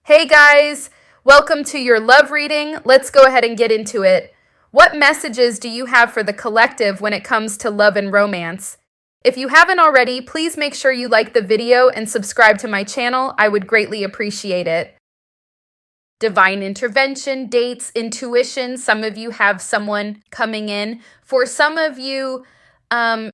Hey guys, welcome to your love reading. Let's go ahead and get into it. What messages do you have for the collective when it comes to love and romance? If you haven't already, please make sure you like the video and subscribe to my channel. I would greatly appreciate it. Divine intervention, dates, intuition. Some of you have someone coming in. For some of you,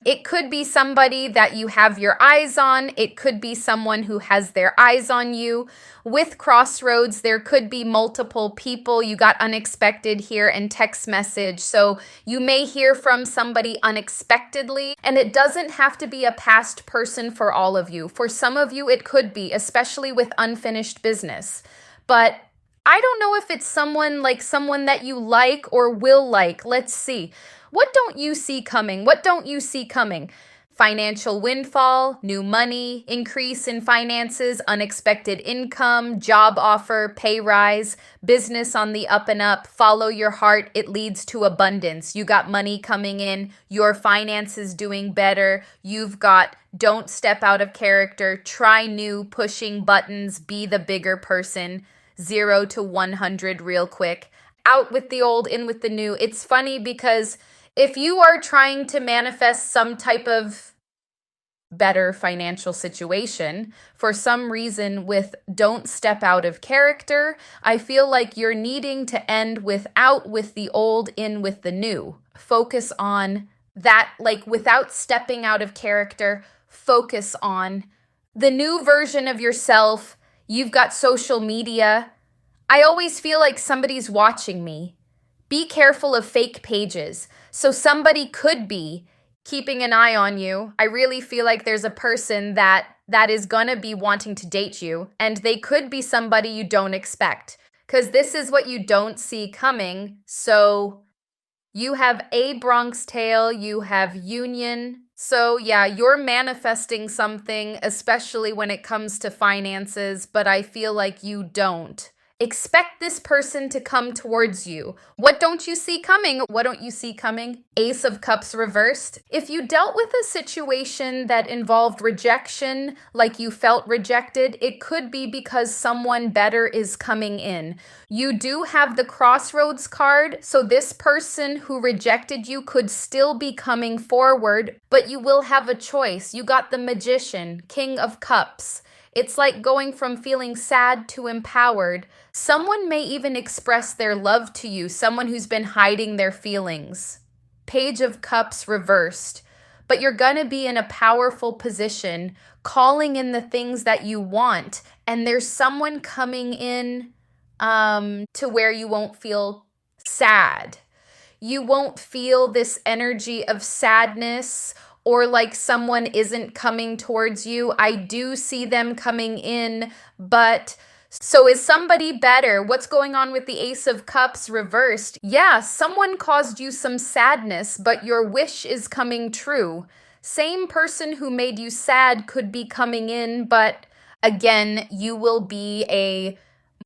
it could be somebody that you have your eyes on. It could be someone who has their eyes on you. With crossroads, there could be multiple people. You got unexpected here and text message. So you may hear from somebody unexpectedly, and it doesn't have to be a past person for all of you. For some of you, it could be, especially with unfinished business. But I don't know if it's someone that you like or will like. Let's see. What don't you see coming? What don't you see coming? Financial windfall, new money, increase in finances, unexpected income, job offer, pay rise, business on the up and up. Follow your heart. It leads to abundance. You got money coming in. Your finances doing better. You've got don't step out of character. Try new, pushing buttons. Be the bigger person. 0 to 100 real quick. Out with the old, in with the new. It's funny because if you are trying to manifest some type of better financial situation, for some reason with don't step out of character, I feel like you're needing to end with out with the old, in with the new. Focus on that, like without stepping out of character, focus on the new version of yourself. You've got social media. I always feel like somebody's watching me. Be careful of fake pages. So somebody could be keeping an eye on you. I really feel like there's a person that is gonna be wanting to date you, and they could be somebody you don't expect, because this is what you don't see coming. So you have a Bronx Tale, you have Union. So yeah, you're manifesting something, especially when it comes to finances, but I feel like you don't. Expect this person to come towards you. What don't you see coming? What don't you see coming? Ace of Cups reversed. If you dealt with a situation that involved rejection, like you felt rejected, it could be because someone better is coming in. You do have the Crossroads card, so this person who rejected you could still be coming forward, but you will have a choice. You got the Magician, King of Cups. It's like going from feeling sad to empowered. Someone may even express their love to you, someone who's been hiding their feelings. Page of Cups reversed. But you're going to be in a powerful position, calling in the things that you want. And there's someone coming in to where you won't feel sad. You won't feel this energy of sadness or like someone isn't coming towards you. I do see them coming in, but so is somebody better? What's going on with the Ace of Cups reversed? Yeah, someone caused you some sadness, but your wish is coming true. Same person who made you sad could be coming in, but again, you will be a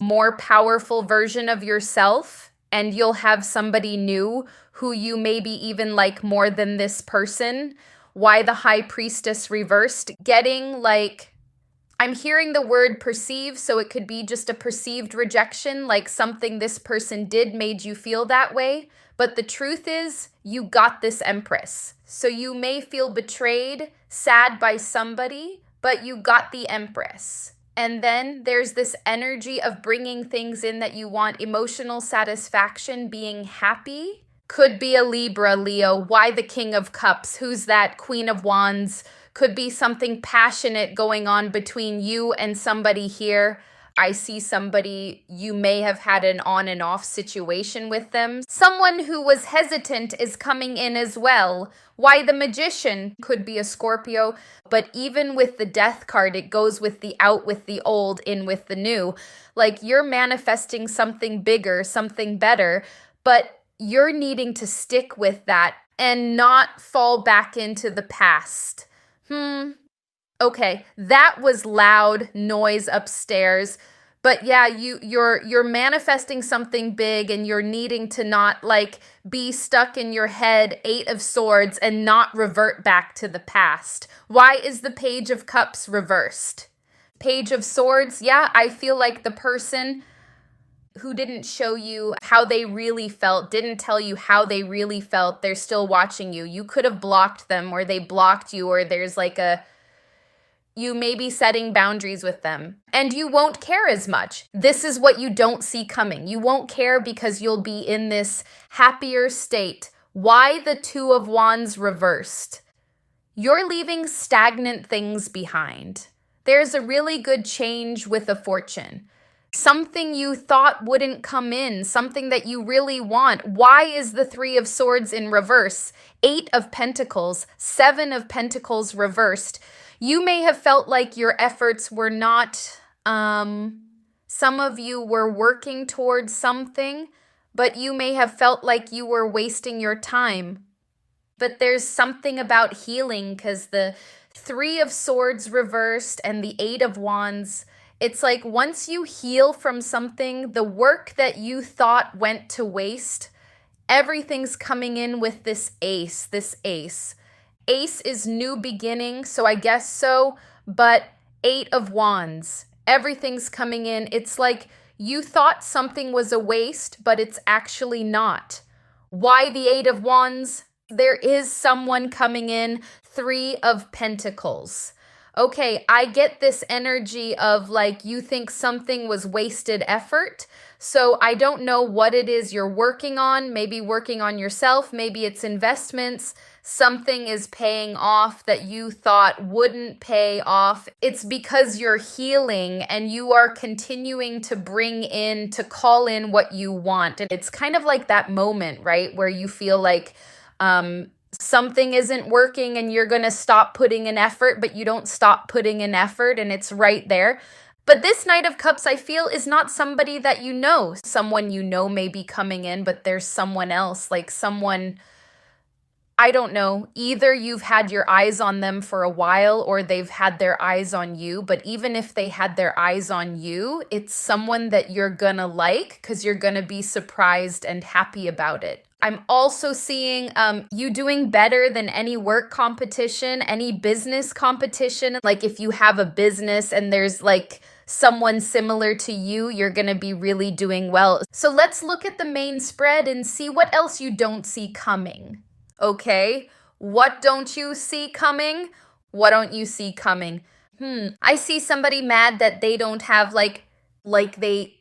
more powerful version of yourself, and you'll have somebody new who you maybe even like more than this person. Why the High Priestess reversed? Getting like, I'm hearing the word perceive, so it could be just a perceived rejection, like something this person did made you feel that way. But the truth is, you got this Empress. So you may feel betrayed, sad by somebody, but you got the Empress. And then there's this energy of bringing things in that you want, emotional satisfaction, being happy. Could be a Libra, Leo. Why the King of Cups? Who's that? Queen of Wands. Could be something passionate going on between you and somebody here. I see somebody, you may have had an on and off situation with them. Someone who was hesitant is coming in as well. Why the Magician? Could be a Scorpio, but even with the Death card, it goes with the out with the old, in with the new. Like you're manifesting something bigger, something better, but you're needing to stick with that and not fall back into the past. Okay, that was loud noise upstairs. But yeah, you're manifesting something big, and you're needing to not like be stuck in your head, 8 of Swords, and not revert back to the past. Why is the Page of Cups reversed? Page of Swords, yeah, I feel like the person who didn't show you how they really felt, didn't tell you how they really felt, they're still watching you. You could have blocked them, or they blocked you, or there's like you may be setting boundaries with them, and you won't care as much. This is what you don't see coming. You won't care because you'll be in this happier state. Why the Two of Wands reversed? You're leaving stagnant things behind. There's a really good change with a fortune. Something you thought wouldn't come in, something that you really want. Why is the Three of Swords in reverse? 8 of Pentacles, 7 of Pentacles reversed. You may have felt like your efforts were not, some of you were working towards something, but you may have felt like you were wasting your time. But there's something about healing, because the 3 of Swords reversed and the 8 of Wands, it's like once you heal from something, the work that you thought went to waste, everything's coming in with this ace, Ace is new beginning, so I guess so, but 8 of Wands, everything's coming in. It's like you thought something was a waste, but it's actually not. Why the 8 of Wands? There is someone coming in. 3 of Pentacles. Okay, I get this energy of like you think something was wasted effort. So I don't know what it is you're working on. Maybe working on yourself. Maybe it's investments. Something is paying off that you thought wouldn't pay off. It's because you're healing and you are continuing to bring in, to call in what you want. And it's kind of like that moment, right, where you feel like something isn't working and you're going to stop putting in effort, but you don't stop putting in effort and it's right there. But this Knight of Cups, I feel, is not somebody that you know. Someone you know may be coming in, but there's someone else, like someone, I don't know. Either you've had your eyes on them for a while or they've had their eyes on you. But even if they had their eyes on you, it's someone that you're going to like because you're going to be surprised and happy about it. I'm also seeing you doing better than any work competition, any business competition. Like if you have a business and there's like someone similar to you, you're going to be really doing well. So let's look at the main spread and see what else you don't see coming. Okay, what don't you see coming? What don't you see coming? I see somebody mad that they don't have like they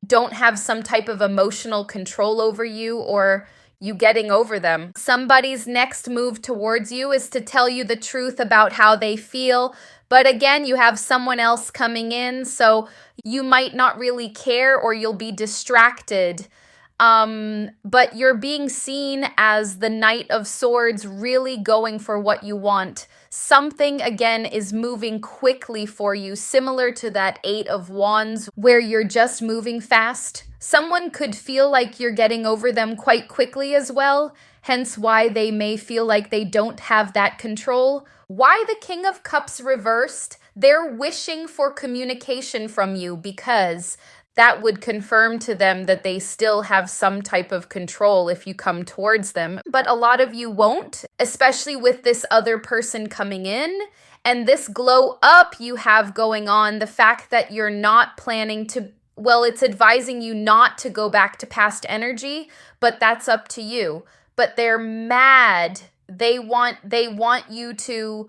don't have some type of emotional control over you or you getting over them. Somebody's next move towards you is to tell you the truth about how they feel. But again, you have someone else coming in, so you might not really care or you'll be distracted. But you're being seen as the Knight of Swords, really going for what you want. Something, again, is moving quickly for you, similar to that 8 of Wands, where you're just moving fast. Someone could feel like you're getting over them quite quickly as well, hence why they may feel like they don't have that control. Why the King of Cups reversed? They're wishing for communication from you because that would confirm to them that they still have some type of control if you come towards them. But a lot of you won't, especially with this other person coming in. And this glow up you have going on, the fact that you're not planning to, well, it's advising you not to go back to past energy, but that's up to you. But they're mad. They want you to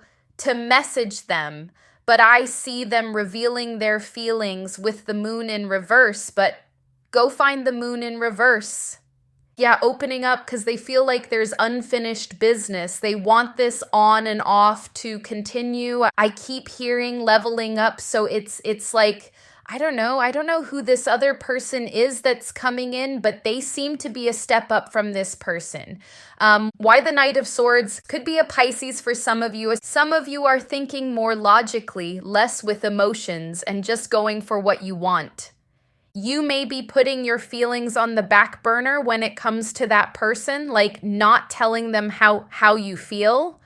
message them. But I see them revealing their feelings with the moon in reverse. But go find the moon in reverse. Yeah, opening up because they feel like there's unfinished business. They want this on and off to continue. I keep hearing leveling up. So it's like, I don't know who this other person is that's coming in, but they seem to be a step up from this person. Why the Knight of Swords? Could be a Pisces for some of you. Some of you are thinking more logically, less with emotions, and just going for what you want. You may be putting your feelings on the back burner when it comes to that person, like not telling them how you feel.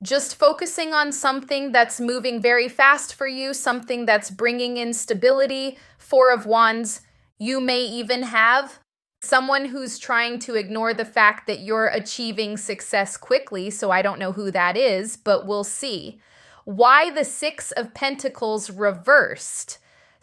Just focusing on something that's moving very fast for you, something that's bringing in stability. 4 of Wands, you may even have someone who's trying to ignore the fact that you're achieving success quickly, so I don't know who that is, but we'll see. Why the Six of Pentacles reversed?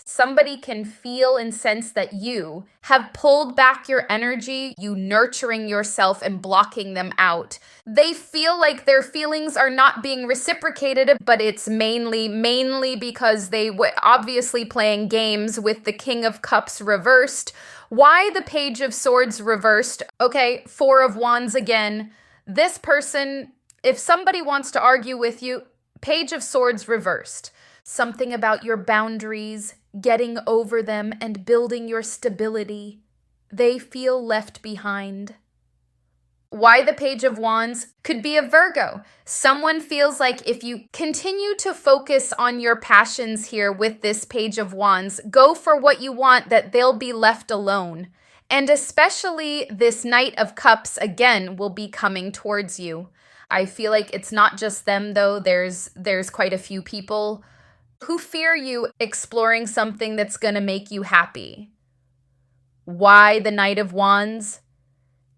Somebody can feel and sense that you have pulled back your energy, you nurturing yourself and blocking them out. They feel like their feelings are not being reciprocated, but it's mainly because they were obviously playing games with the King of Cups reversed. Why the Page of Swords reversed? Okay, Four of Wands again. This person, if somebody wants to argue with you, Page of Swords reversed. Something about your boundaries, getting over them, and building your stability. They feel left behind. Why the Page of Wands? Could be a Virgo. Someone feels like if you continue to focus on your passions here with this Page of Wands, go for what you want, that they'll be left alone. And especially this Knight of Cups, again, will be coming towards you. I feel like it's not just them, though. There's quite a few people who fear you exploring something that's going to make you happy. Why the Knight of Wands?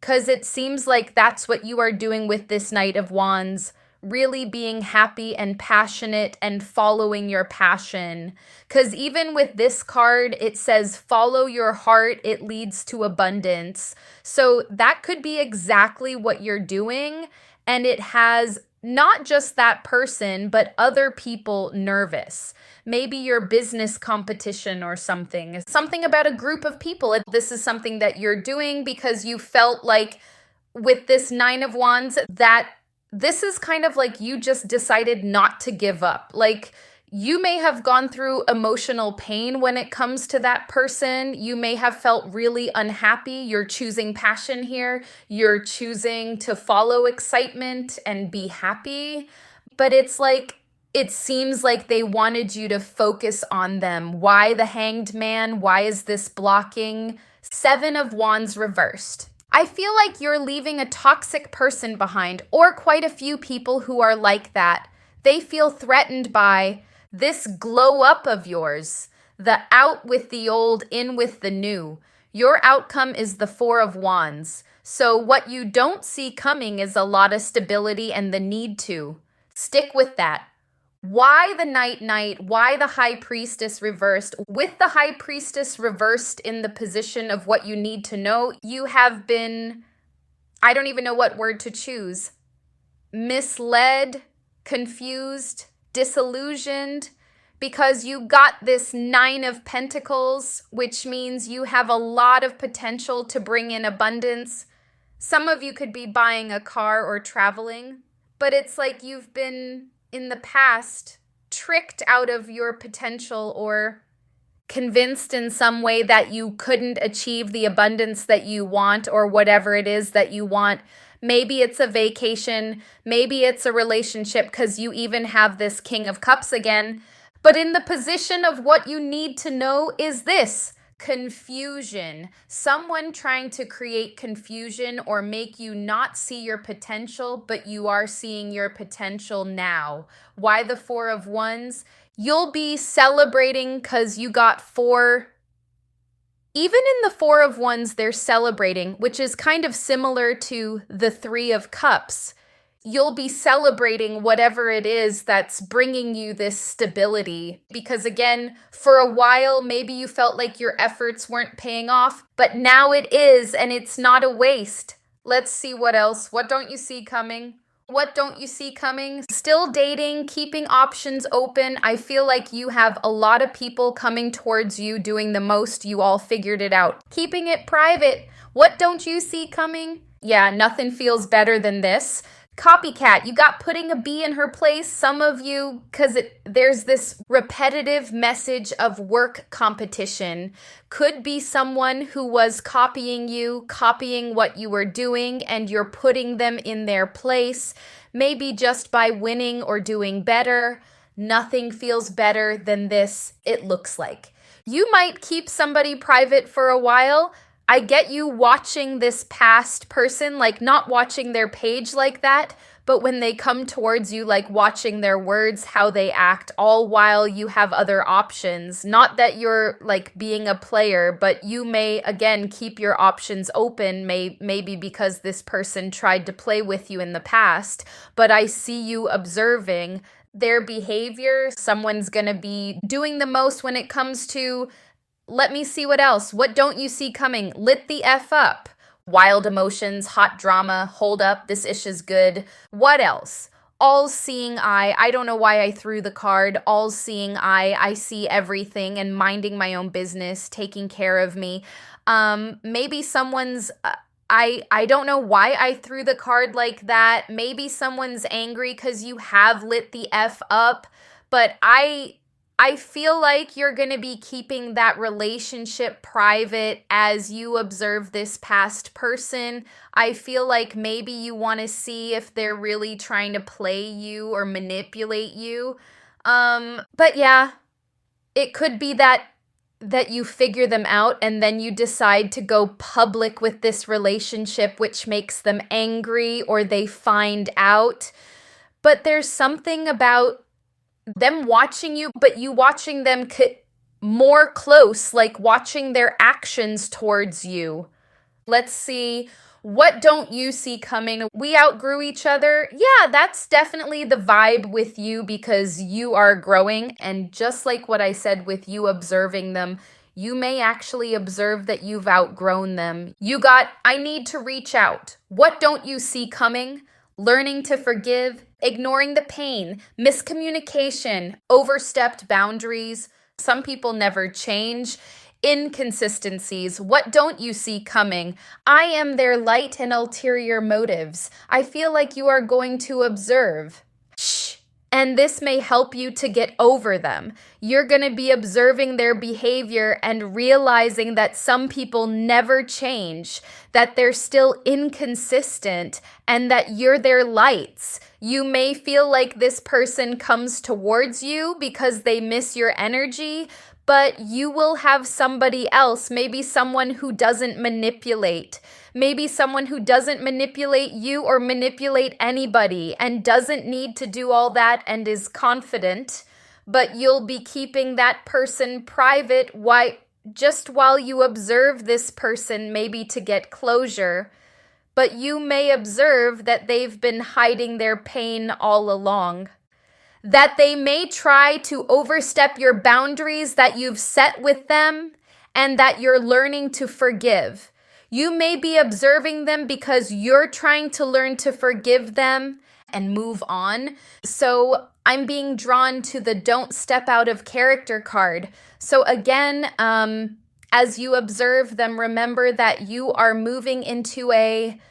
Because it seems like that's what you are doing with this Knight of Wands, really being happy and passionate and following your passion. Because even with this card, it says, follow your heart, it leads to abundance. So that could be exactly what you're doing, and it has not just that person, but other people nervous. Maybe your business competition or something. Something about a group of people. This is something that you're doing because you felt like with this Nine of Wands that this is kind of like you just decided not to give up. Like you may have gone through emotional pain when it comes to that person. You may have felt really unhappy. You're choosing passion here. You're choosing to follow excitement and be happy. But it's like, it seems like they wanted you to focus on them. Why the Hanged Man? Why is this blocking? Seven of Wands reversed. I feel like you're leaving a toxic person behind, or quite a few people who are like that. They feel threatened by this glow up of yours, the out with the old, in with the new. Your outcome is the Four of Wands. So what you don't see coming is a lot of stability and the need to. Stick with that. Why the Knight? Why the High Priestess reversed? With the High Priestess reversed in the position of what you need to know, you have been, I don't even know what word to choose, misled, confused, disillusioned, because you got this Nine of Pentacles, which means you have a lot of potential to bring in abundance. Some of you could be buying a car or traveling, but it's like you've been, in the past, tricked out of your potential or convinced in some way that you couldn't achieve the abundance that you want or whatever it is that you want. Maybe it's a vacation, maybe it's a relationship, because you even have this King of Cups again. But in the position of what you need to know is this: confusion. Someone trying to create confusion or make you not see your potential, but you are seeing your potential now. Why the Four of Wands? You'll be celebrating because you got four. Even in the Four of Wands, they're celebrating, which is kind of similar to the Three of Cups. You'll be celebrating whatever it is that's bringing you this stability. Because again, for a while, maybe you felt like your efforts weren't paying off, but now it is, and it's not a waste. Let's see what else. What don't you see coming? What don't you see coming? Still dating, keeping options open. I feel like you have a lot of people coming towards you doing the most. You all figured it out. Keeping it private. What don't you see coming? Yeah, nothing feels better than this. Copycat, you got putting a bee in her place. Some of you, because there's this repetitive message of work competition. Could be someone who was copying you, copying what you were doing, and you're putting them in their place. Maybe just by winning or doing better. Nothing feels better than this, it looks like. You might keep somebody private for a while. I get you watching this past person, like not watching their page like that, but when they come towards you, like watching their words, how they act, all while you have other options. Not that you're like being a player, but you may, again, keep your options open, maybe because this person tried to play with you in the past. But I see you observing their behavior. Someone's going to be doing the most when it comes to, let me see what else. What don't you see coming? Lit the F up. Wild emotions, hot drama, hold up, this ish is good. What else? All-seeing eye. I don't know why I threw the card. All-seeing eye. I see everything and minding my own business, taking care of me. Maybe someone's... I don't know why I threw the card like that. Maybe someone's angry because you have lit the F up, but I feel like you're going to be keeping that relationship private as you observe this past person. I feel like maybe you want to see if they're really trying to play you or manipulate you. But yeah, it could be that you figure them out and then you decide to go public with this relationship, which makes them angry or they find out. But there's something about them watching you, but you watching them more close, like watching their actions towards you. Let's see. What don't you see coming? We outgrew each other. Yeah, that's definitely the vibe with you because you are growing. And just like what I said with you observing them, you may actually observe that you've outgrown them. You got, I need to reach out. What don't you see coming? Learning to forgive, ignoring the pain, miscommunication, overstepped boundaries. Some people never change. Inconsistencies. What don't you see coming? I am their light and ulterior motives. I feel like you are going to observe. Shh. And this may help you to get over them. You're going to be observing their behavior and realizing that some people never change, that they're still inconsistent, and that you're their lights. You may feel like this person comes towards you because they miss your energy, but you will have somebody else, maybe someone who doesn't manipulate. Maybe someone who doesn't manipulate you or manipulate anybody and doesn't need to do all that and is confident, but you'll be keeping that person private just while you observe this person, maybe to get closure. But you may observe that they've been hiding their pain all along. That they may try to overstep your boundaries that you've set with them and that you're learning to forgive. You may be observing them because you're trying to learn to forgive them and move on. So I'm being drawn to the don't step out of character card. So again, as you observe them, remember that you are moving into a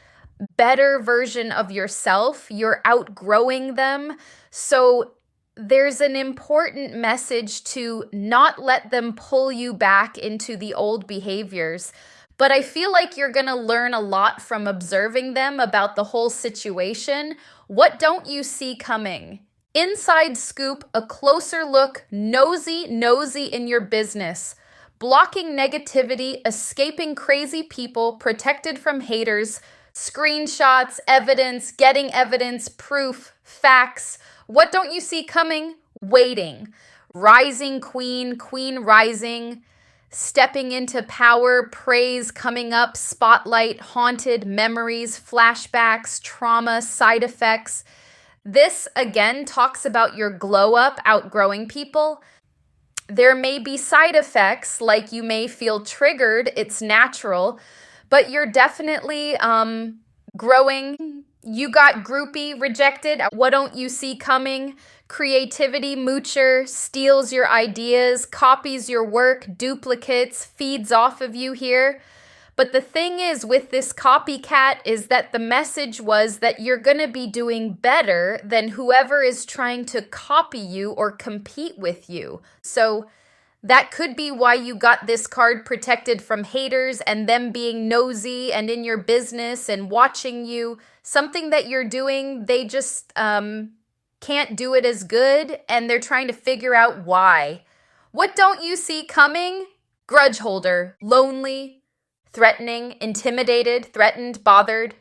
better version of yourself. You're outgrowing them. So there's an important message to not let them pull you back into the old behaviors. But I feel like you're going to learn a lot from observing them about the whole situation. What don't you see coming? Inside scoop, a closer look, nosy in your business. Blocking negativity, escaping crazy people, protected from haters, screenshots, evidence, getting evidence, proof, facts. What don't you see coming? Waiting. Rising queen, queen rising, stepping into power, praise coming up, spotlight, haunted, memories, flashbacks, trauma, side effects. This, again, talks about your glow up, outgrowing people. There may be side effects, like you may feel triggered. It's natural, but you're definitely growing. You got groupie, rejected. What don't you see coming? Creativity, moocher, steals your ideas, copies your work, duplicates, feeds off of you here. But the thing is with this copycat is that the message was that you're going to be doing better than whoever is trying to copy you or compete with you. So that could be why you got this card, protected from haters and them being nosy and in your business and watching you. Something that you're doing, they just can't do it as good, and they're trying to figure out why. What don't you see coming? Grudge holder, lonely, threatening, intimidated, threatened, bothered.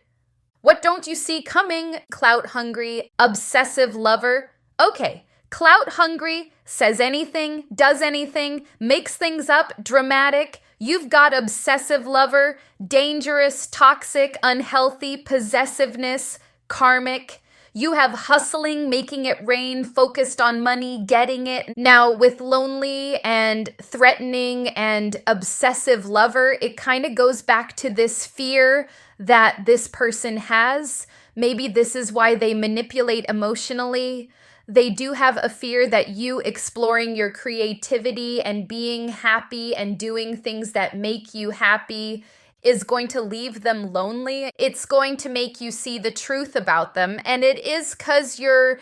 What don't you see coming? Clout hungry, obsessive lover. Okay, clout hungry, says anything, does anything, makes things up, dramatic. You've got obsessive lover, dangerous, toxic, unhealthy, possessiveness, karmic. You have hustling, making it rain, focused on money, getting it. Now, with lonely and threatening and obsessive lover, it kind of goes back to this fear that this person has. Maybe this is why they manipulate emotionally. They do have a fear that you exploring your creativity and being happy and doing things that make you happy is going to leave them lonely. It's going to make you see the truth about them, and it is because you're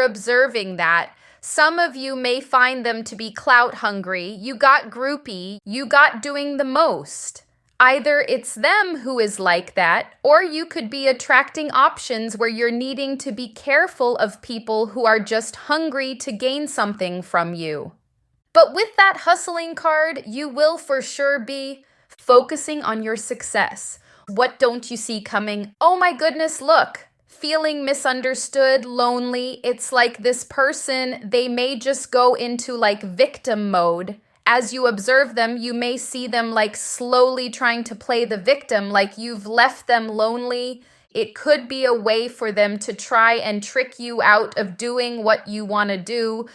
observing that. Some of you may find them to be clout hungry. You got groupie. You got doing the most. Either it's them who is like that, or you could be attracting options where you're needing to be careful of people who are just hungry to gain something from you. But with that hustling card, you will for sure be focusing on your success. What don't you see coming? Oh my goodness, look. Feeling misunderstood, lonely. It's like this person, they may just go into like victim mode. As you observe them, you may see them like slowly trying to play the victim, like you've left them lonely. It could be a way for them to try and trick you out of doing what you want to do.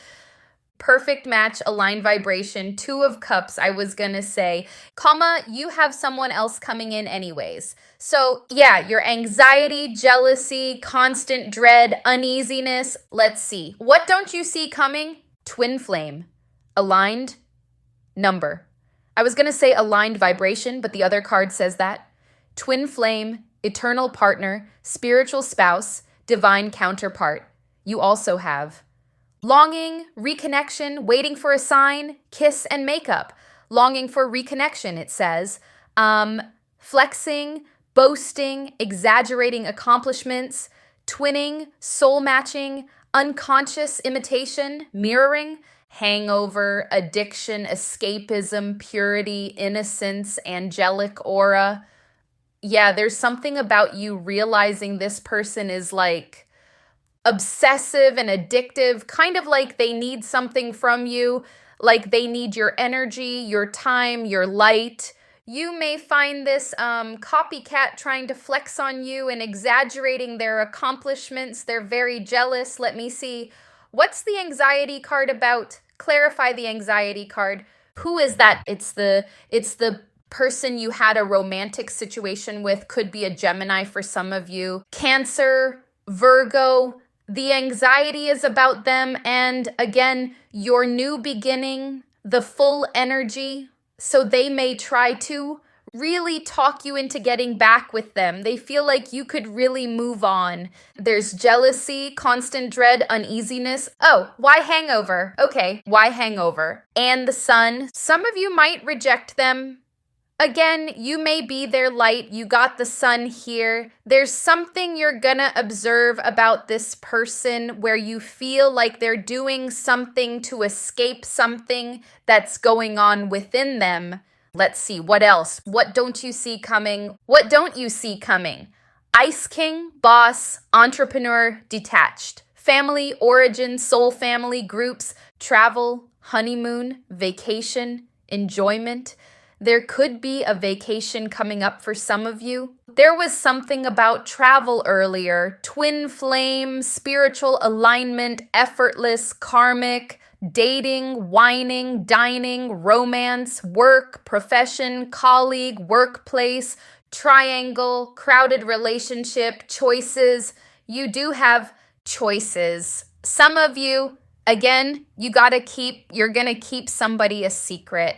Perfect match, aligned vibration, 2 of Cups, I was gonna say. Comma, you have someone else coming in anyways. So yeah, your anxiety, jealousy, constant dread, uneasiness. Let's see. What don't you see coming? Twin flame. Aligned number. I was gonna say aligned vibration, but the other card says that. Twin flame, eternal partner, spiritual spouse, divine counterpart. You also have longing, reconnection, waiting for a sign, kiss and makeup. Longing for reconnection, it says. Flexing, boasting, exaggerating accomplishments, twinning, soul matching, unconscious imitation, mirroring, hangover, addiction, escapism, purity, innocence, angelic aura. Yeah, there's something about you realizing this person is like obsessive and addictive, kind of like they need something from you, like they need your energy, your time, your light. You may find this copycat trying to flex on you and exaggerating their accomplishments. They're very jealous. Let me see. What's the anxiety card about? Clarify the anxiety card. Who is that? It's the person you had a romantic situation with. Could be a Gemini for some of you. Cancer, Virgo. The anxiety is about them, and again, your new beginning, the full energy. So they may try to really talk you into getting back with them. They feel like you could really move on. There's jealousy, constant dread, uneasiness. Oh, why hangover? Okay, why hangover? And the sun. Some of you might reject them. Again, you may be their light. You got the sun here. There's something you're gonna observe about this person where you feel like they're doing something to escape something that's going on within them. Let's see, what else? What don't you see coming? What don't you see coming? Ice King, boss, entrepreneur, detached. Family, origin, soul family, groups, travel, honeymoon, vacation, enjoyment. There could be a vacation coming up for some of you. There was something about travel earlier. Twin flame, spiritual alignment, effortless, karmic, dating, whining, dining, romance, work, profession, colleague, workplace, triangle, crowded relationship, choices. You do have choices. Some of you, again, you're gonna keep somebody a secret.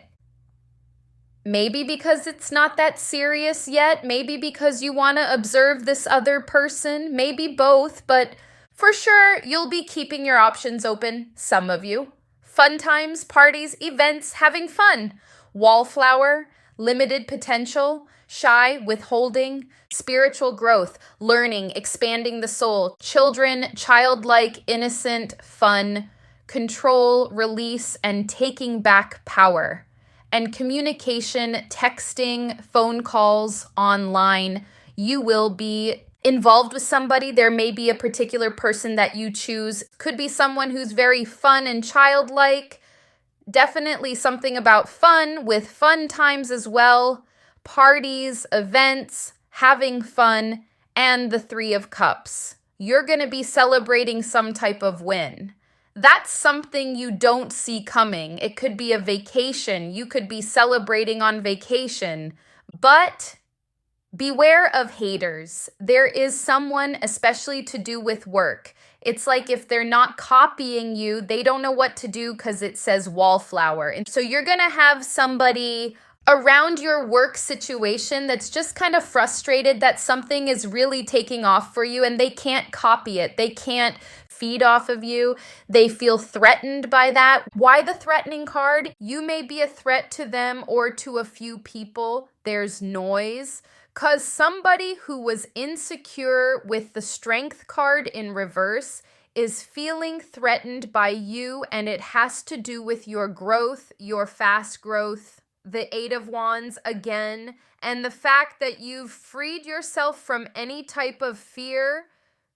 Maybe because it's not that serious yet. Maybe because you want to observe this other person. Maybe both, but for sure, you'll be keeping your options open. Some of you. Fun times, parties, events, having fun. Wallflower, limited potential, shy, withholding, spiritual growth, learning, expanding the soul, children, childlike, innocent, fun, control, release, and taking back power. And communication, texting, phone calls, online. You will be involved with somebody. There may be a particular person that you choose. Could be someone who's very fun and childlike. Definitely something about fun with fun times as well. Parties, events, having fun, and the 3 of Cups. you're going to be celebrating some type of win. That's something you don't see coming. It could be a vacation. You could be celebrating on vacation. But beware of haters. There is someone, especially to do with work. It's like if they're not copying you, they don't know what to do because it says wallflower. And so you're going to have somebody around your work situation that's just kind of frustrated that something is really taking off for you and they can't copy it. They can't feed off of you. They feel threatened by that. Why the threatening card? You may be a threat to them or to a few people. There's noise. Because somebody who was insecure with the Strength card in reverse is feeling threatened by you, and it has to do with your growth, your fast growth, the Eight of Wands again, and the fact that you've freed yourself from any type of fear.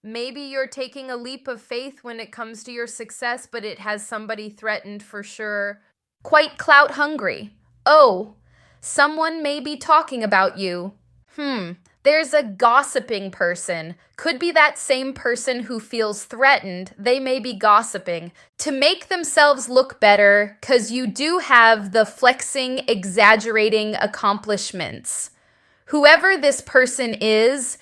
Maybe you're taking a leap of faith when it comes to your success, but it has somebody threatened for sure. Quite clout hungry. Oh, someone may be talking about you. There's a gossiping person. Could be that same person who feels threatened. They may be gossiping to make themselves look better because you do have the flexing, exaggerating accomplishments. Whoever this person is,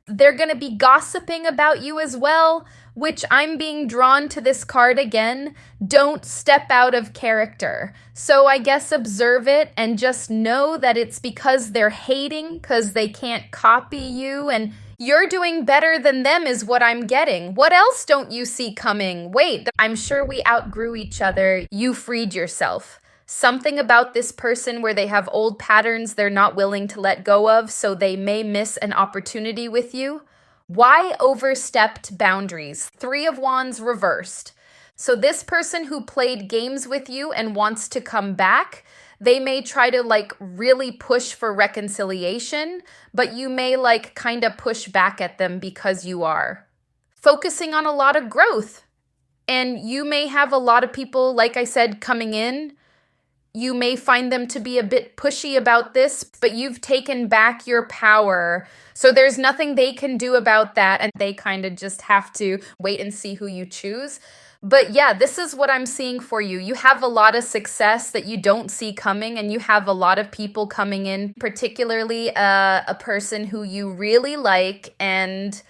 they're going to be gossiping about you as well, which I'm being drawn to this card again. Don't step out of character. So I guess observe it and just know that it's because they're hating, because they can't copy you, and you're doing better than them is what I'm getting. What else don't you see coming? Wait, I'm sure we outgrew each other. You freed yourself. Something about this person where they have old patterns they're not willing to let go of, so they may miss an opportunity with you. Why overstepped boundaries? Three of Wands reversed. So this person who played games with you and wants to come back, they may try to really push for reconciliation, but you may kind of push back at them because you are focusing on a lot of growth. And you may have a lot of people, like I said, coming in. You may find them to be a bit pushy about this, but you've taken back your power. So there's nothing they can do about that, and they kind of just have to wait and see who you choose. But yeah, this is what I'm seeing for you. You have a lot of success that you don't see coming, and you have a lot of people coming in, particularly a person who you really like and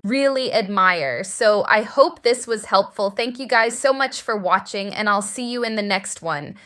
really admire. So I hope this was helpful. Thank you guys so much for watching, and I'll see you in the next one.